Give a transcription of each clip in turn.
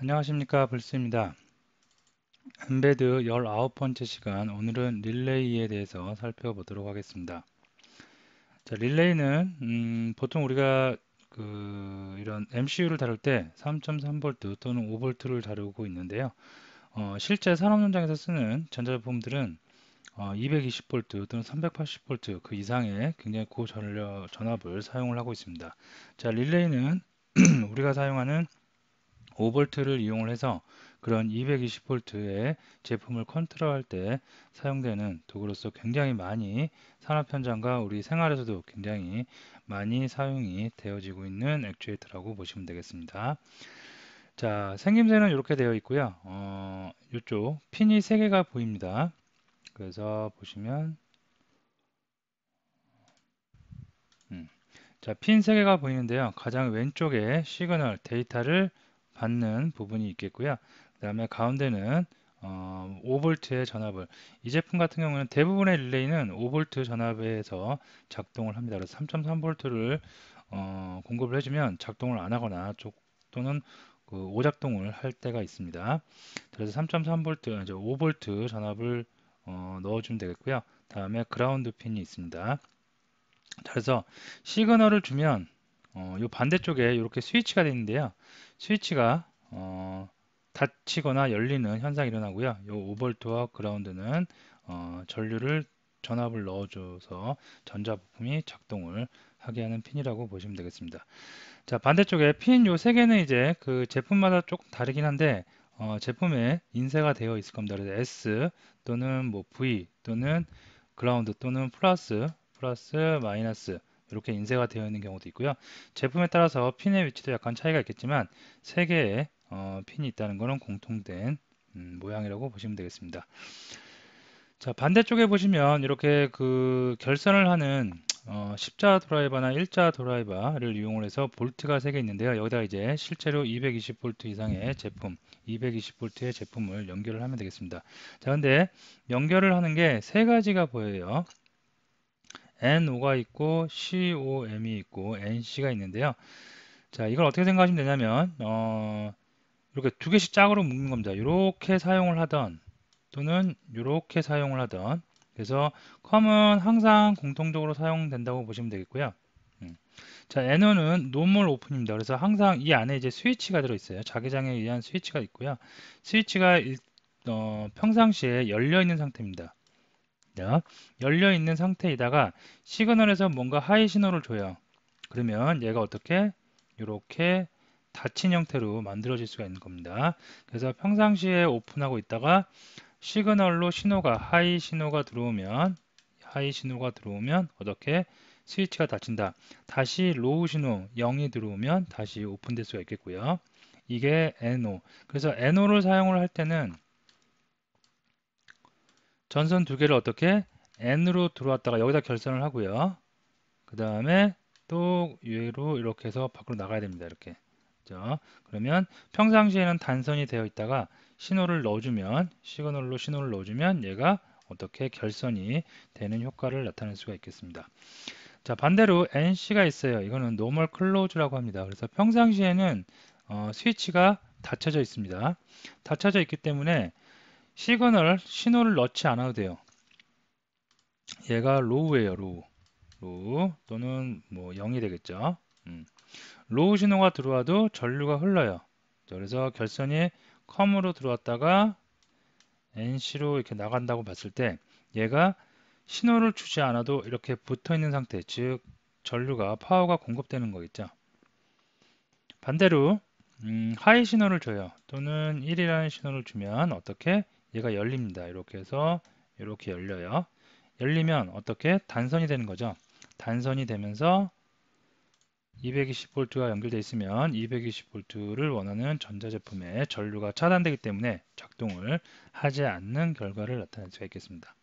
안녕하십니까, 불스입니다. 엠베드 19번째 시간, 오늘은 릴레이에 대해서 살펴보도록 하겠습니다. 자, 릴레이는 보통 우리가 이런 MCU를 다룰 때 3.3V 또는 5V를 다루고 있는데요. 실제 산업 현장에서 쓰는 전자제품들은 220V 또는 380V 그 이상의 굉장히 고전력 전압을 사용을 하고 있습니다. 자, 릴레이는 우리가 사용하는 5V를 이용을 해서 그런 220V의 제품을 컨트롤할 때 사용되는 도구로서 굉장히 많이 산업 현장과 우리 생활에서도 굉장히 많이 사용이 되어지고 있는 액추에이터라고 보시면 되겠습니다. 자, 생김새는 이렇게 되어 있고요. 이쪽 핀이 3개가 보입니다. 그래서 보시면 음, 자, 핀 3개가 보이는데요. 가장 왼쪽에 시그널 데이터를 받는 부분이 있겠고요. 그 다음에 가운데는 5V의 전압을 이 제품 같은 경우는 대부분의 릴레이는 5V 전압에서 작동을 합니다. 그래서 3.3V를 공급을 해주면 작동을 안 하거나 또는 그 오작동을 할 때가 있습니다. 그래서 3.3V, 이제 5V 전압을 넣어주면 되겠고요. 다음에 그라운드 핀이 있습니다. 그래서 시그널을 주면 이 반대쪽에 이렇게 스위치가 되어 있는데요. 스위치가 닫히거나 열리는 현상이 일어나고요. 이 5V와 그라운드는 전압을 넣어줘서 전자부품이 작동을 하게 하는 핀이라고 보시면 되겠습니다. 자, 반대쪽에 핀 요 세 개는 이제 그 제품마다 조금 다르긴 한데 제품에 인쇄가 되어 있을 겁니다. 그래서 S 또는 뭐 V 또는 그라운드 또는 플러스 마이너스 이렇게 인쇄가 되어 있는 경우도 있고요. 제품에 따라서 핀의 위치도 약간 차이가 있겠지만 세 개의 핀이 있다는 것은 공통된 모양이라고 보시면 되겠습니다. 자, 반대쪽에 보시면 이렇게 그 결선을 하는 십자 드라이버나 일자 드라이버를 이용을 해서 볼트가 3개 있는데요. 여기다 이제 실제로 220V 이상의 제품, 220V의 제품을 연결을 하면 되겠습니다. 자, 근데 연결을 하는 게 3가지가 보여요. NO가 있고 COM이 있고 NC가 있는데요. 자, 이걸 어떻게 생각하시면 되냐면 이렇게 2개씩 짝으로 묶는 겁니다. 이렇게 사용을 하던 또는 이렇게 사용을 하던 그래서 컴은 항상 공통적으로 사용된다고 보시면 되겠고요. 자, NO는 노멀 오픈입니다. 그래서 항상 이 안에 이제 스위치가 들어있어요. 자기장에 의한 스위치가 있고요. 스위치가 평상시에 열려 있는 상태입니다. 자, 열려 있는 상태이다가 시그널에서 뭔가 하이 신호를 줘요. 그러면 얘가 어떻게 이렇게 닫힌 형태로 만들어질 수가 있는 겁니다. 그래서 평상시에 오픈하고 있다가 시그널로 하이 신호가 들어오면 어떻게 스위치가 닫힌다. 다시 로우 신호 0이 들어오면 다시 오픈될 수가 있겠고요. 이게 NO. 그래서 NO를 사용을 할 때는 전선 2개를 어떻게 N으로 들어왔다가 여기다 결선을 하고요. 그 다음에 또 위로 이렇게 해서 밖으로 나가야 됩니다. 이렇게. 그죠? 그러면 평상시에는 단선이 되어 있다가 시그널로 신호를 넣어주면 얘가 어떻게 결선이 되는 효과를 나타낼 수가 있겠습니다. 자, 반대로 NC가 있어요. 이거는 노멀 클로즈라고 합니다. 그래서 평상시에는 스위치가 닫혀져 있습니다. 닫혀져 있기 때문에 신호를 넣지 않아도 돼요. 얘가 로우예요, 로우. 로우 또는 뭐 0이 되겠죠. 로우 신호가 들어와도 전류가 흘러요. 그래서 결선이 컴으로 들어왔다가 NC로 이렇게 나간다고 봤을 때 얘가 신호를 주지 않아도 이렇게 붙어 있는 상태, 즉 전류가 파워가 공급되는 거겠죠. 반대로 하이 신호를 줘요. 또는 1이라는 신호를 주면 어떻게 얘가 열립니다. 이렇게 해서 이렇게 열려요. 열리면 어떻게 단선이 되는 거죠. 단선이 되면서 220V가 연결되어 있으면 220V를 원하는 전자제품에 전류가 차단되기 때문에 작동을 하지 않는 결과를 나타낼 수가 있겠습니다.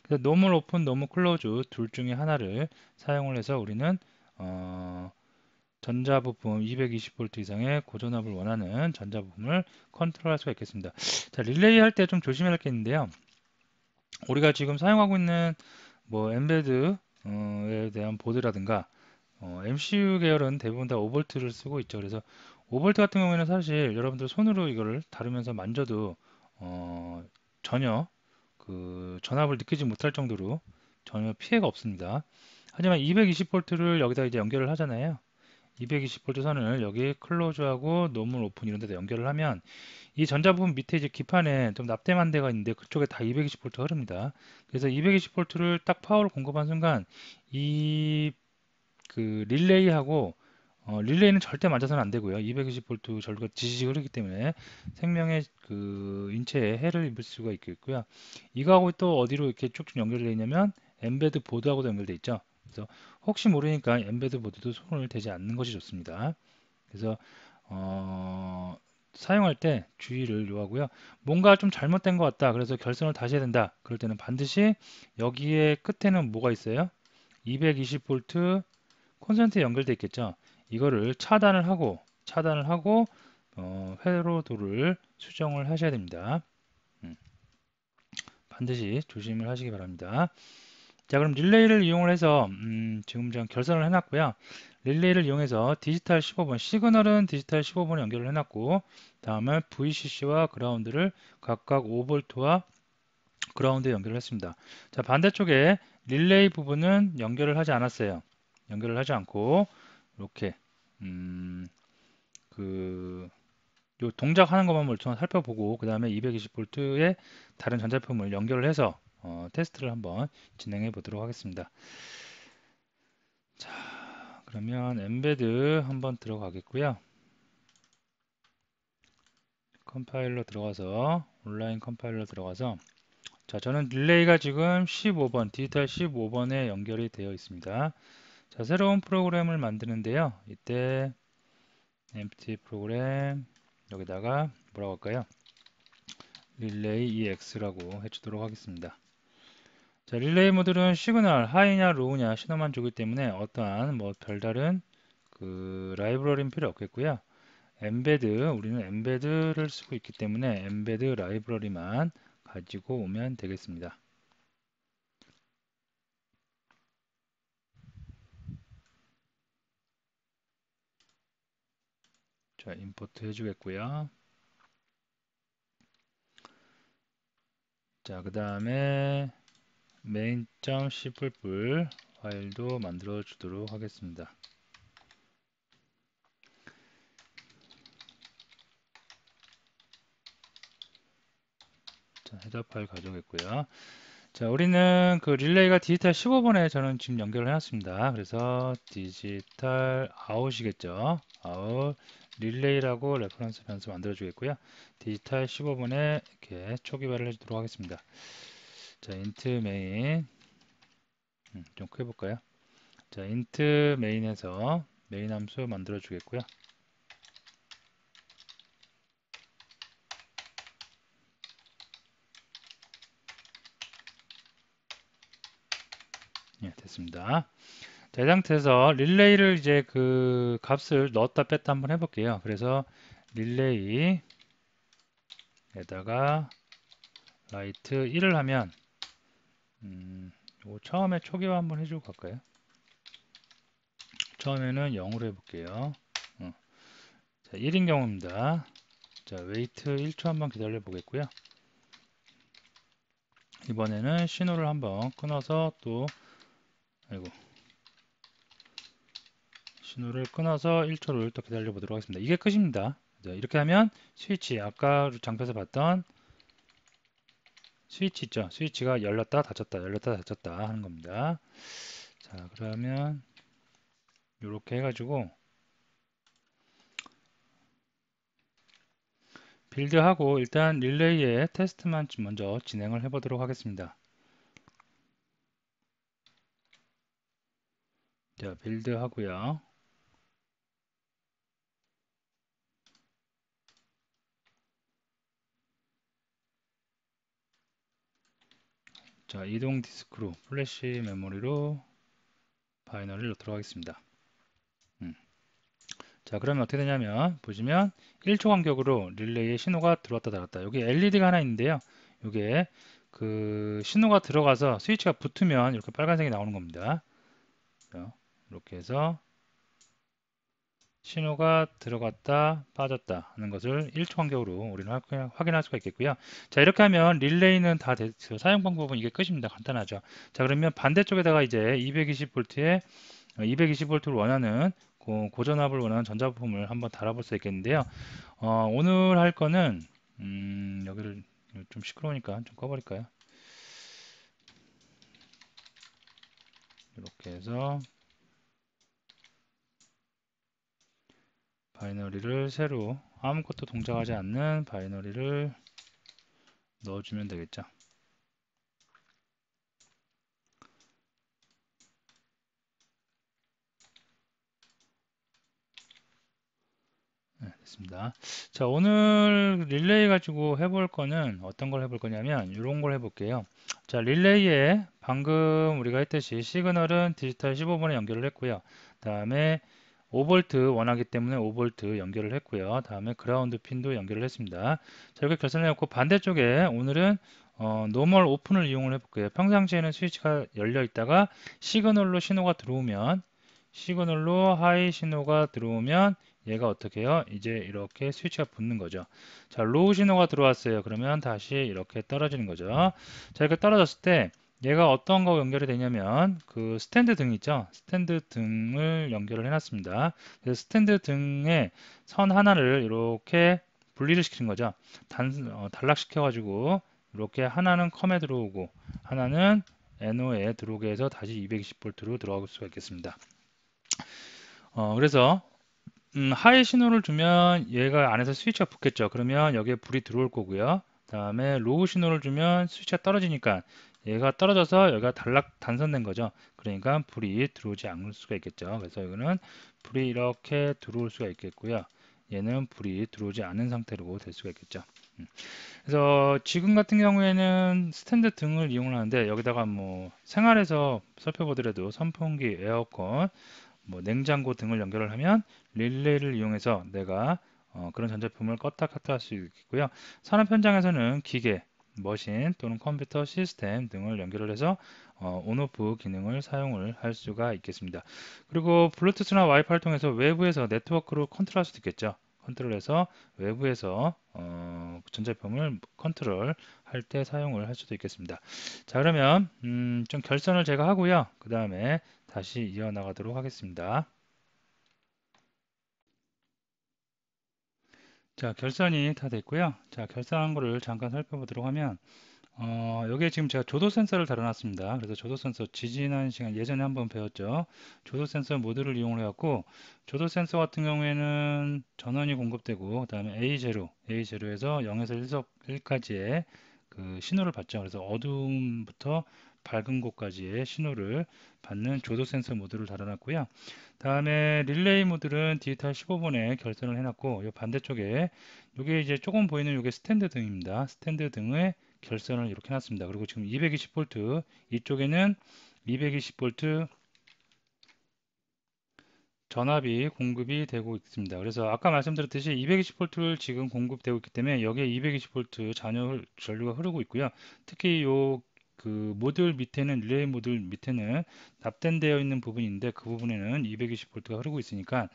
그래서 노멀 오픈, 노멀 클로즈 둘 중에 하나를 사용을 해서 우리는 전자부품 220V 이상의 고전압을 원하는 전자부품을 컨트롤할 수가 있겠습니다. 자, 릴레이 할 때 좀 조심해야 할 게 있는데요. 우리가 지금 사용하고 있는 뭐 엠베드에 대한 보드라든가 MCU 계열은 대부분 다 5V를 쓰고 있죠. 그래서 5V 같은 경우에는 사실 여러분들 손으로 이거를 다루면서 만져도 어, 전혀 그 전압을 느끼지 못할 정도로 전혀 피해가 없습니다. 하지만 220V를 여기다 이제 연결을 하잖아요. 220V 선을 여기 클로즈하고 노멀 오픈 이런 데다 연결을 하면 이 전자부품 밑에 이제 기판에 좀 납땜한 데가 있는데 그쪽에 다 220V 흐릅니다. 그래서 220V를 딱 파워를 공급한 순간 이 그 릴레이하고 릴레이는 절대 만져서는 안 되고요. 220V 전류가 지지직 흐르기 때문에 생명의 그 인체에 해를 입을 수가 있겠고요. 이거하고 또 어디로 이렇게 쭉쭉 연결되어 있냐면 엠베드 보드하고도 연결되어 있죠. 그래서 혹시 모르니까 엠베드 보드도 손을 대지 않는 것이 좋습니다. 그래서 사용할 때 주의를 요하고요. 뭔가 좀 잘못된 것 같다. 그래서 결선을 다시 해야 된다. 그럴 때는 반드시 여기에 끝에는 뭐가 있어요? 220V 콘센트에 연결되어 있겠죠. 이거를 차단을 하고 회로도를 수정을 하셔야 됩니다. 음, 반드시 조심을 하시기 바랍니다. 자, 그럼 릴레이를 이용을 해서 지금 전 결선을 해놨고요. 릴레이를 이용해서 디지털 15번, 시그널은 디지털 15번에 연결을 해놨고, 다음에 VCC와 그라운드를 각각 5V와 그라운드에 연결을 했습니다. 자, 반대쪽에 릴레이 부분은 연결을 하지 않았어요. 연결을 하지 않고 이렇게 그 요 동작하는 것만 우선 살펴보고 그 다음에 220V의 다른 전자제품을 연결을 해서 테스트를 한번 진행해 보도록 하겠습니다. 자, 그러면 엠베드 한번 들어가겠고요. 컴파일러 들어가서 온라인 컴파일러 들어가서 자, 저는 릴레이가 지금 15번 디지털 15번에 연결이 되어 있습니다. 자, 새로운 프로그램을 만드는데요. 이때 empty 프로그램 여기다가 뭐라고 할까요? 릴레이 EX라고 해주도록 하겠습니다. 자, 릴레이 모듈은 시그널 하이냐 로우냐 신호만 주기 때문에 어떠한 뭐 별다른 그 라이브러리는 필요 없겠고요. 우리는 엠베드를 쓰고 있기 때문에 엠베드 라이브러리만 가지고 오면 되겠습니다. 자, 임포트 해주겠고요. 자, 그 다음에 main.c++ 파일도 만들어 주도록 하겠습니다. 자, 헤더 파일 가져오겠고요. 자, 우리는 그 릴레이가 디지털 15번에 저는 지금 연결을 해놨습니다. 그래서 디지털 아웃이겠죠. 아웃 릴레이라고 레퍼런스 변수 만들어 주겠고요. 디지털 15번에 이렇게 초기화를 해주도록 하겠습니다. 자, int main 좀 크게 볼까요? 자, int main에서 메인 함수 만들어 주겠고요. 예, 됐습니다. 자, 이 상태에서 릴레이를 이제 그 값을 넣었다 뺐다 한번 해볼게요. 그래서 릴레이에다가 라이트 1을 하면 처음에 초기화 한번 해주고 갈까요? 처음에는 0으로 해볼게요. 자, 1인 경우입니다. 자, 웨이트 1초 한번 기다려 보겠고요. 이번에는 신호를 한번 끊어서 신호를 끊어서 1초를 또 기다려 보도록 하겠습니다. 이게 끝입니다. 자, 이렇게 하면 스위치, 아까 장표에서 봤던 스위치 있죠? 스위치가 열렸다 닫혔다 열렸다 닫혔다 하는 겁니다. 자, 그러면 이렇게 해가지고 빌드하고 일단 릴레이의 테스트만 먼저 진행을 해 보도록 하겠습니다. 자, 빌드 하고요. 자, 이동 디스크로 플래시 메모리로 바이너리를 넣도록 하겠습니다. 자, 그러면 어떻게 되냐면 보시면 1초 간격으로 릴레이에 신호가 들어왔다 나갔다. 여기 LED가 하나 있는데요. 이게 그 신호가 들어가서 스위치가 붙으면 이렇게 빨간색이 나오는 겁니다. 이렇게 해서 신호가 들어갔다 빠졌다 하는 것을 1초 간격으로 우리는 확인할 수가 있겠고요. 자, 이렇게 하면 릴레이는 다 됐어요. 사용 방법은 이게 끝입니다. 간단하죠. 자, 그러면 반대쪽에다가 이제 220V에 220V를 원하는 고전압을 원하는 전자부품을 한번 달아볼 수 있겠는데요. 오늘 할 거는 여기를 좀 시끄러우니까 좀 꺼버릴까요? 이렇게 해서 바이너리를 새로 아무것도 동작하지 않는 바이너리를 넣어주면 되겠죠. 네, 됐습니다. 자, 오늘 릴레이 가지고 해볼 거는 어떤 걸 해볼 거냐면 이런 걸 해볼게요. 자, 릴레이에 방금 우리가 했듯이 시그널은 디지털 15번에 연결을 했고요. 다음에 5V 원하기 때문에 5V 연결을 했고요. 다음에 그라운드 핀도 연결을 했습니다. 자, 이렇게 결선해 놓고 반대쪽에 오늘은 노멀 오픈을 이용을 해볼게요. 평상시에는 스위치가 열려 있다가 시그널로 하이 신호가 들어오면 얘가 어떻게 해요? 이제 이렇게 스위치가 붙는 거죠. 자, 로우 신호가 들어왔어요. 그러면 다시 이렇게 떨어지는 거죠. 자, 이렇게 떨어졌을 때 얘가 어떤 거 연결이 되냐면 그 스탠드 등 있죠? 스탠드 등을 연결을 해놨습니다. 그래서 스탠드 등에 선 하나를 이렇게 분리를 시키는 거죠. 단락시켜가지고 이렇게 하나는 컴에 들어오고 하나는 NO에 들어오게 해서 다시 220V로 들어갈 수가 있겠습니다. 그래서 하이 신호를 주면 얘가 안에서 스위치가 붙겠죠. 그러면 여기에 불이 들어올 거고요. 다음에 로우 신호를 주면 스위치가 떨어지니까 얘가 떨어져서 여기가 단선된 거죠. 그러니까 불이 들어오지 않을 수가 있겠죠. 그래서 이거는 불이 이렇게 들어올 수가 있겠고요. 얘는 불이 들어오지 않은 상태로 될 수가 있겠죠. 그래서 지금 같은 경우에는 스탠드 등을 이용을 하는데 여기다가 뭐 생활에서 살펴보더라도 선풍기, 에어컨, 뭐 냉장고 등을 연결을 하면 릴레이를 이용해서 내가 그런 전제품을 껐다 켰다 할 수 있고요. 산업 현장에서는 기계, 머신 또는 컴퓨터 시스템 등을 연결을 해서 온오프 기능을 사용을 할 수가 있겠습니다. 그리고 블루투스나 와이파이를 통해서 외부에서 네트워크로 컨트롤할 수도 있겠죠. 컨트롤해서 외부에서 전제품을 컨트롤 할 때 사용을 할 수도 있겠습니다. 자, 그러면 좀 결선을 제가 하고요. 그 다음에 다시 이어나가도록 하겠습니다. 자, 결선이 다 됐고요. 자, 결선한 거를 잠깐 살펴보도록 하면 여기에 지금 제가 조도 센서를 달아놨습니다. 그래서 조도 센서 지지난 시간 예전에 한번 배웠죠. 조도 센서 모듈을 이용을 해갖고 조도 센서 같은 경우에는 전원이 공급되고 그다음에 A0에서 0에서 1까지의 그 신호를 받죠. 그래서 어두움부터 밝은 곳까지의 신호를 받는 조도 센서 모듈을 달아놨고요. 다음에 릴레이 모듈은 디지털 15번에 결선을 해놨고 이 반대쪽에 이게 이제 조금 보이는 이게 스탠드 등입니다. 스탠드 등의 결선을 이렇게 해놨습니다. 그리고 지금 220V 이쪽에는 220V 전압이 공급이 되고 있습니다. 그래서 아까 말씀드렸듯이 220V를 지금 공급되고 있기 때문에 여기에 220V 전류가 흐르고 있고요. 특히 요 그 모듈 밑에는 릴레이 모듈 밑에는 납땜되어 있는 부분인데 그 부분에는 220V가 흐르고 있으니까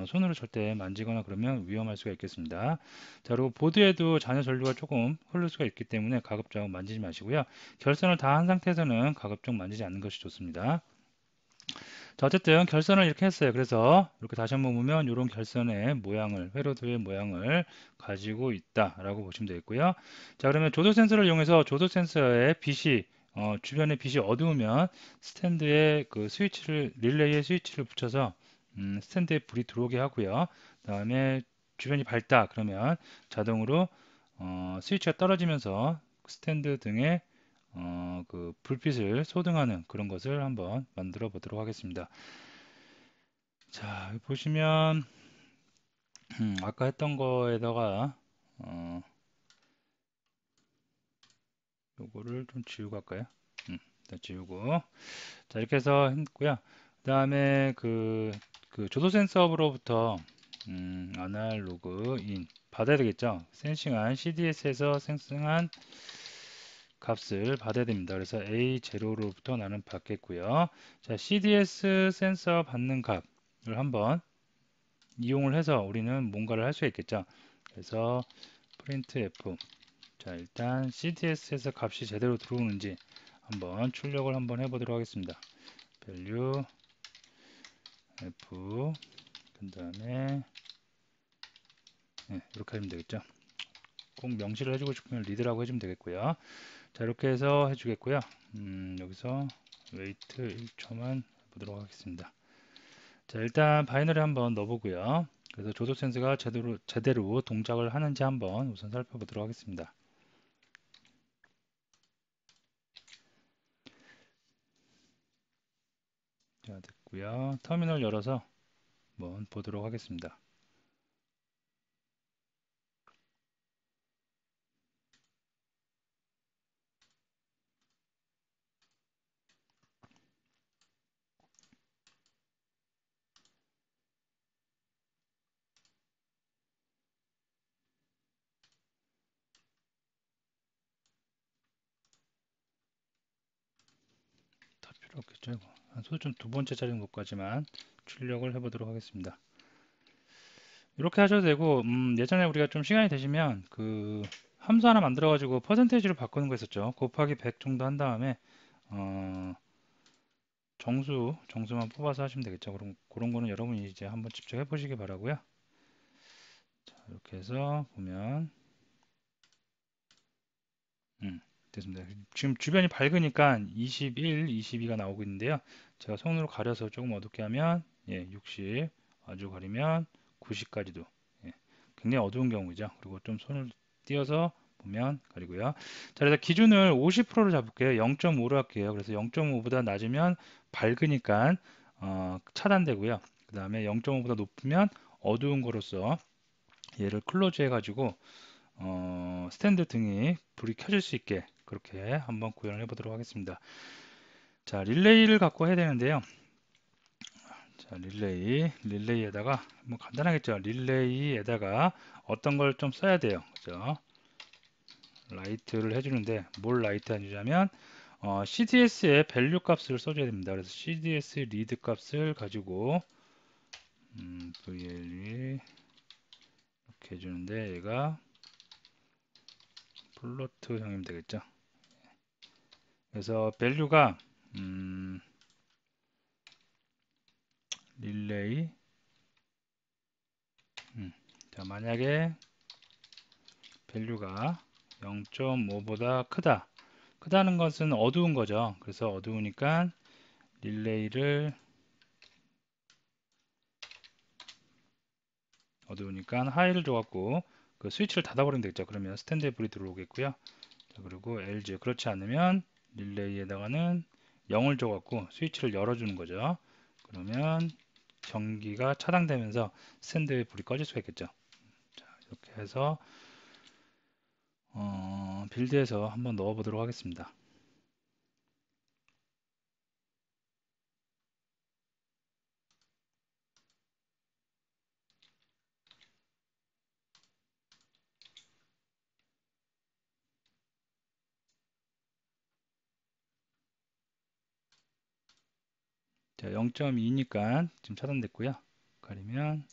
손으로 절대 만지거나 그러면 위험할 수가 있겠습니다. 자, 그리고 보드에도 잔여 전류가 조금 흐를 수가 있기 때문에 가급적 만지지 마시고요. 결선을 다 한 상태에서는 가급적 만지지 않는 것이 좋습니다. 자, 어쨌든 결선을 이렇게 했어요. 그래서 이렇게 다시 한번 보면 이런 결선의 모양을, 회로도의 모양을 가지고 있다라고 보시면 되겠고요. 자, 그러면 조도 센서를 이용해서 조도 센서의 빛이 주변의 빛이 어두우면 스탠드에 그 스위치를 릴레이의 스위치를 붙여서 스탠드에 불이 들어오게 하고요. 다음에 주변이 밝다 그러면 자동으로 스위치가 떨어지면서 스탠드 등에 그 불빛을 소등하는 그런 것을 한번 만들어 보도록 하겠습니다. 자, 여기 보시면 아까 했던 거에다가 요거를 좀 지우고 할까요? 일단 지우고 자, 이렇게 해서 했고요. 그 다음에 그 조도 센서로부터 아날로그 인 받아야 되겠죠. 센싱한 CDS에서 생성한 값을 받아야 됩니다. 그래서 A0로부터 나는 받겠고요. 자, CDS 센서 받는 값을 한번 이용을 해서 우리는 뭔가를 할 수가 있겠죠. 그래서 printf, 자 일단 CDS에서 값이 제대로 들어오는지 한번 출력을 한번 해보도록 하겠습니다. value f, 그 다음에 이렇게 하면 되겠죠. 꼭 명시를 해주고 싶으면 리드라고 해주면 되겠고요. 자 이렇게 해서 해주겠고요. 여기서 웨이트 1초만 보도록 하겠습니다. 자 일단 바이너리 한번 넣어보고요. 그래서 조도 센스가 제대로 동작을 하는지 한번 우선 살펴보도록 하겠습니다. 자 됐고요. 터미널 열어서 한번 보도록 하겠습니다. 다 필요 없겠죠. 한 소좀 두 번째 자리 것까지만 출력을 해보도록 하겠습니다. 이렇게 하셔도 되고, 예전에 우리가 좀 시간이 되시면 그 함수 하나 만들어 가지고 퍼센테이지로 바꾸는 거 있었죠. 곱하기 100 정도 한 다음에 정수만 뽑아서 하시면 되겠죠. 그런 거는 여러분이 이제 한번 직접 해보시기 바라고요. 자, 이렇게 해서 보면 됐습니다. 지금 주변이 밝으니까 21, 22가 나오고 있는데요. 제가 손으로 가려서 조금 어둡게 하면 60, 아주 가리면 90까지도 굉장히 어두운 경우죠. 그리고 좀 손을 띄어서 보면 가리고요. 자, 그래서 기준을 50%로 잡을게요. 0.5로 할게요. 그래서 0.5보다 낮으면 밝으니까 차단되고요. 그 다음에 0.5보다 높으면 어두운 거로서 얘를 클로즈 해가지고 스탠드 등이 불이 켜질 수 있게 그렇게 한번 구현을 해보도록 하겠습니다. 자, 릴레이를 갖고 해야 되는데요. 자, 릴레이에다가 뭐 간단하겠죠. 릴레이에다가 어떤 걸 좀 써야 돼요. 그죠? 라이트를 해주는데 뭘 라이트 해주냐면 CDS의 밸류 값을 써줘야 됩니다. 그래서 CDS 리드 값을 가지고 VLE 이렇게 해주는데 얘가 플로트형이면 되겠죠. 그래서 밸류가 릴레이 자 만약에 밸류가 0.5보다 크다는 것은 어두운 거죠. 그래서 어두우니까 릴레이를 하이를 줘갖고 그 스위치를 닫아버리면 되겠죠. 그러면 스탠드에 불이 들어오겠고요. 자, 그리고 LG 그렇지 않으면 릴레이에다가는 0을 줘갖고 스위치를 열어주는 거죠. 그러면 전기가 차단되면서 스탠드에 불이 꺼질 수가 있겠죠. 자, 이렇게 해서 빌드에서 한번 넣어보도록 하겠습니다. 자, 0.2니까 지금 차단됐고요. 가리면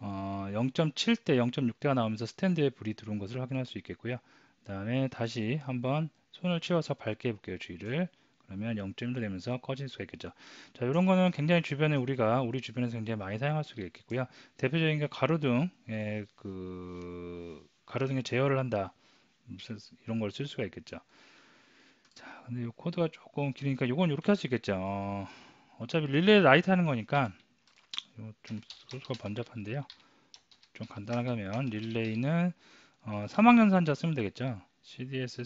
0.7대 0.6대가 나오면서 스탠드에 불이 들어온 것을 확인할 수 있겠고요. 그 다음에 다시 한번 손을 치워서 밝게 해볼게요. 주위를. 그러면 0.1로 되면서 꺼질 수가 있겠죠. 자, 이런 거는 굉장히 우리 주변에서 굉장히 많이 사용할 수가 있겠고요. 대표적인 게 가로등에 제어를 한다. 이런 걸 쓸 수가 있겠죠. 자, 근데 이 코드가 조금 길으니까 이건 이렇게 할 수 있겠죠. 어차피 릴레이 라이트 하는 거니까 이거 좀 소스가 번잡한데요. 좀 간단하게 하면 릴레이는 사망연산자 쓰면 되겠죠. CDS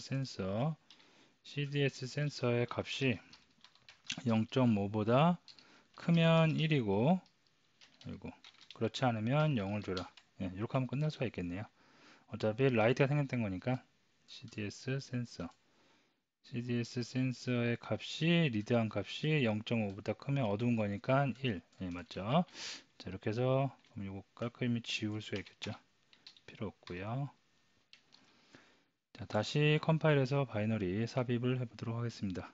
센서의 값이 0.5보다 크면 1이고 그렇지 않으면 0을 줘라. 이렇게 하면 끝날 수가 있겠네요. 어차피 라이트가 생겼던 거니까 CDS 센서의 값이 리드한 값이 0.5보다 크면 어두운 거니까 1. 맞죠? 자, 이렇게 해서 이거 깔끔히 지울 수가 있겠죠. 필요 없고요. 자, 다시 컴파일해서 바이너리 삽입을 해보도록 하겠습니다.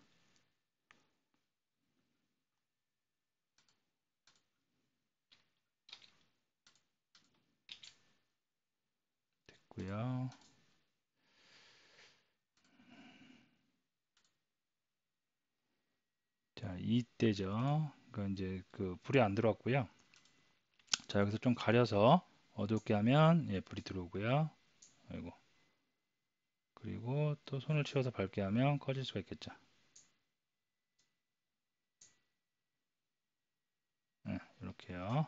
있고요. 자, 이때죠. 그러니까 이제 그 불이 안 들어왔고요. 자, 여기서 좀 가려서 어둡게 하면 예, 불이 들어오고요. 아이고. 그리고 또 손을 치워서 밝게 하면 꺼질 수가 있겠죠. 예, 이렇게요.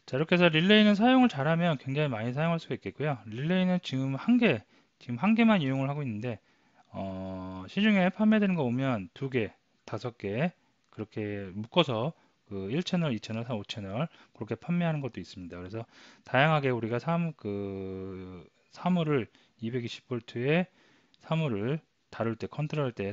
자, 이렇게 해서 릴레이는 사용을 잘하면 굉장히 많이 사용할 수가 있겠고요. 릴레이는 지금 한 개만 이용을 하고 있는데, 시중에 판매되는 거 보면 두 개, 다섯 개, 그렇게 묶어서 그 1채널, 2채널, 5채널, 그렇게 판매하는 것도 있습니다. 그래서 다양하게 우리가 사물을 220V의 사물을 다룰 때, 컨트롤할 때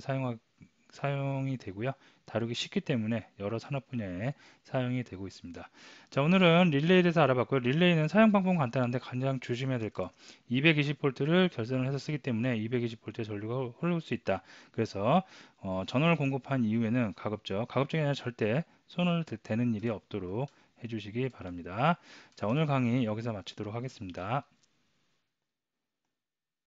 사용이 되고요. 다루기 쉽기 때문에 여러 산업 분야에 사용이 되고 있습니다. 자, 오늘은 릴레이에 대해서 알아봤고요. 릴레이는 사용 방법은 간단한데 가장 조심해야 될 거, 220V를 결선을 해서 쓰기 때문에 220V의 전류가 흐를 수 있다. 그래서 전원을 공급한 이후에는 가급적이 아니라 절대 손을 대는 일이 없도록 해주시기 바랍니다. 자, 오늘 강의 여기서 마치도록 하겠습니다.